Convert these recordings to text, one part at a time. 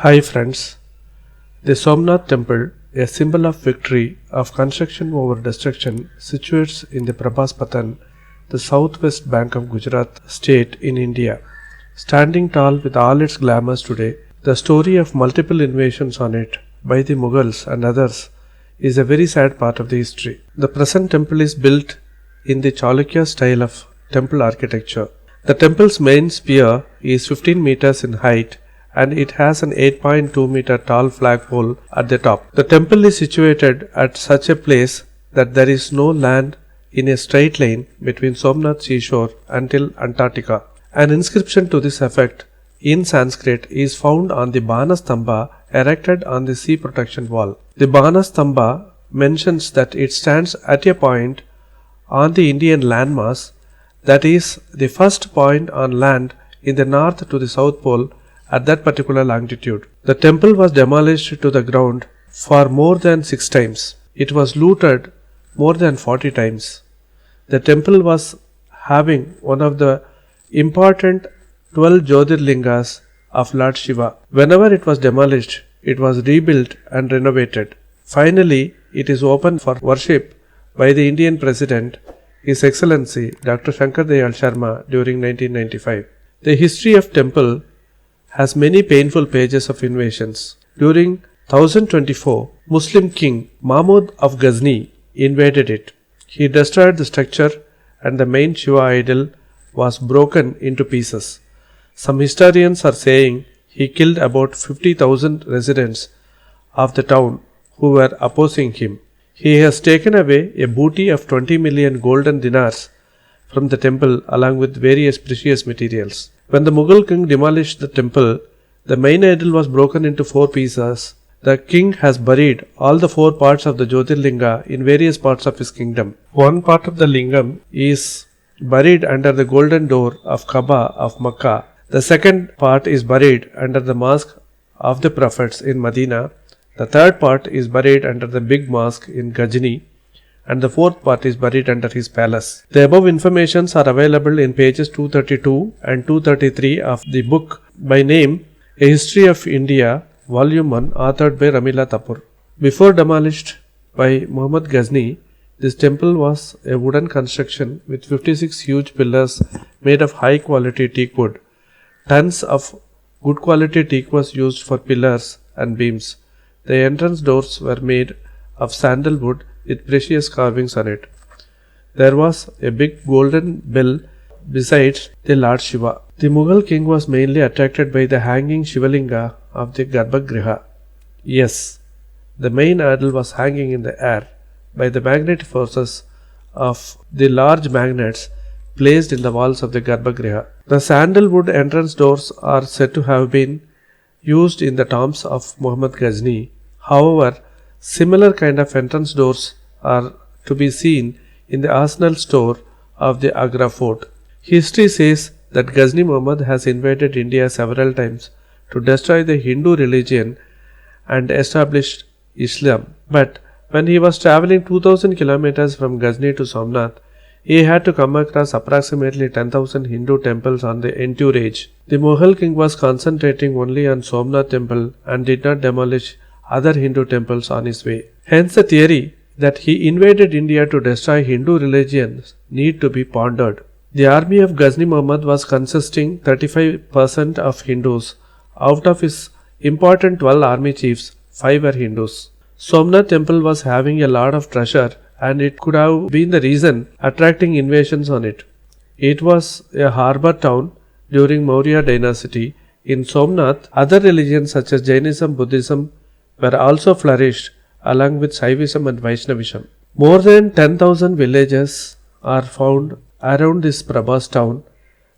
Hi friends, the Somnath temple, a symbol of victory of construction over destruction, situates in the Prabhaspatan, the southwest bank of Gujarat state in India. Standing tall with all its glamours today, the story of multiple invasions on it by the Mughals and others is a very sad part of the history. The present temple is built in the Chalukya style of temple architecture. The temple's main sphere is 15 meters in height and it has an 8.2 meter tall flagpole at the top. The temple is situated at such a place that there is no land in a straight line between Somnath seashore until Antarctica. An inscription to this effect in Sanskrit is found on the Banastamba erected on the sea protection wall. The Banastamba mentions that it stands at a point on the Indian landmass that is the first point on land in the north to the south pole at that particular longitude. The temple was demolished to the ground for more than 6 times. It was looted more than 40 times. The temple was having one of the important 12 jyotirlingas of Lord Shiva. Whenever it was demolished, it was rebuilt and renovated. Finally, it is open for worship by the Indian President, His Excellency Dr. Shankar Dayal Sharma during 1995. The history of temple has many painful pages of invasions. During 1024, Muslim king Mahmud of Ghazni invaded it. He destroyed the structure and the main Shiva idol was broken into pieces. Some historians are saying he killed about 50,000 residents of the town who were opposing him. He has taken away a booty of 20 million golden dinars from the temple along with various precious materials. When the Mughal king demolished the temple, the main idol was broken into 4 pieces. The king has buried all the 4 parts of the jyotirlinga in various parts of his kingdom. One part of the lingam is buried under the golden door of Kaaba of Makkah. The second part is buried under the mosque of the prophets in Medina. The third part is buried under the big mosque in Ghazni, and the fourth part is buried under his palace. The above informations are available in pages 232 and 233 of the book by name A History of India, Volume 1, authored by Ramila Tapur. Before demolished by Muhammad Ghazni, this temple was a wooden construction with 56 huge pillars made of high quality teak wood. Tons of good quality teak was used for pillars and beams. The entrance doors were made of sandalwood with precious carvings on it. There was a big golden bell besides the Lord Shiva. The Mughal king was mainly attracted by the hanging Shivalinga of the Garbhagriha. Yes, the main idol was hanging in the air by the magnetic forces of the large magnets placed in the walls of the Garbhagriha. The sandalwood entrance doors are said to have been used in the tombs of Muhammad Ghazni. However, similar kind of entrance doors are to be seen in the arsenal store of the Agra fort. History says that Ghazni Muhammad has invaded India several times to destroy the Hindu religion and establish Islam. But when he was traveling 2000 kilometers from Ghazni to Somnath, he had to come across approximately 10,000 Hindu temples on the entourage. The Mughal king was concentrating only on Somnath temple and did not demolish other Hindu temples on his way. Hence the theory that he invaded India to destroy Hindu religion need to be pondered. The army of Ghazni Muhammad was consisting 35% of Hindus. Out of his important 12 army chiefs, 5 were Hindus. Somnath temple was having a lot of treasure and it could have been the reason attracting invasions on it. It was a harbour town during Maurya dynasty. In Somnath, other religions such as Jainism, Buddhism were also flourished along with Shaivism and Vaishnavism. More than 10,000 villages are found around this Prabhas town.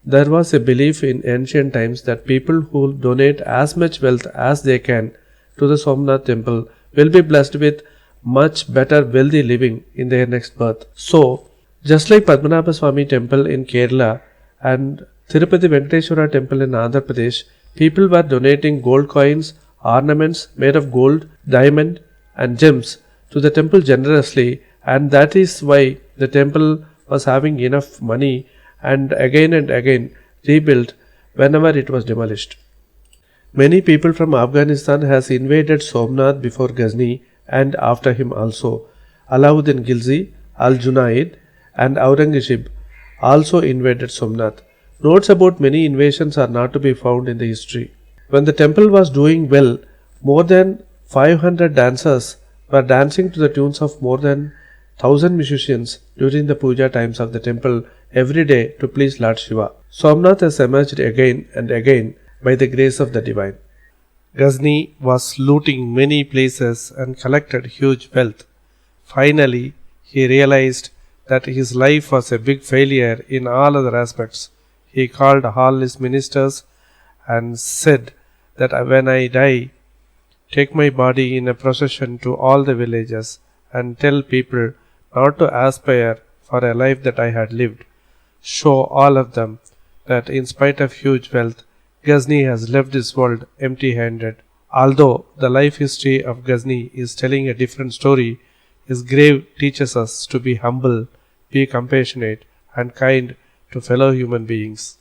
There was a belief in ancient times that people who donate as much wealth as they can to the Somnath temple will be blessed with much better wealthy living in their next birth. So, just like Padmanabha Swami temple in Kerala and Tirupati Venkateshwara temple in Andhra Pradesh, people were donating gold coins, ornaments made of gold, diamond and gems to the temple generously, and that is why the temple was having enough money and again rebuilt whenever it was demolished. Many people from Afghanistan has invaded Somnath before Ghazni and after him also. Alauddin Khilji, Al-Junaid and Aurangzeb also invaded Somnath. Notes about many invasions are not to be found in the history. When the temple was doing well, more than 500 dancers were dancing to the tunes of more than 1,000 musicians during the puja times of the temple every day to please Lord Shiva. Somnath has emerged again and again by the grace of the divine. Ghazni was looting many places and collected huge wealth. Finally, he realized that his life was a big failure in all other aspects. He called all his ministers and said that when I die, take my body in a procession to all the villages and tell people not to aspire for a life that I had lived. Show all of them that in spite of huge wealth, Ghazni has left this world empty-handed. Although the life history of Ghazni is telling a different story, his grave teaches us to be humble, be compassionate and kind to fellow human beings.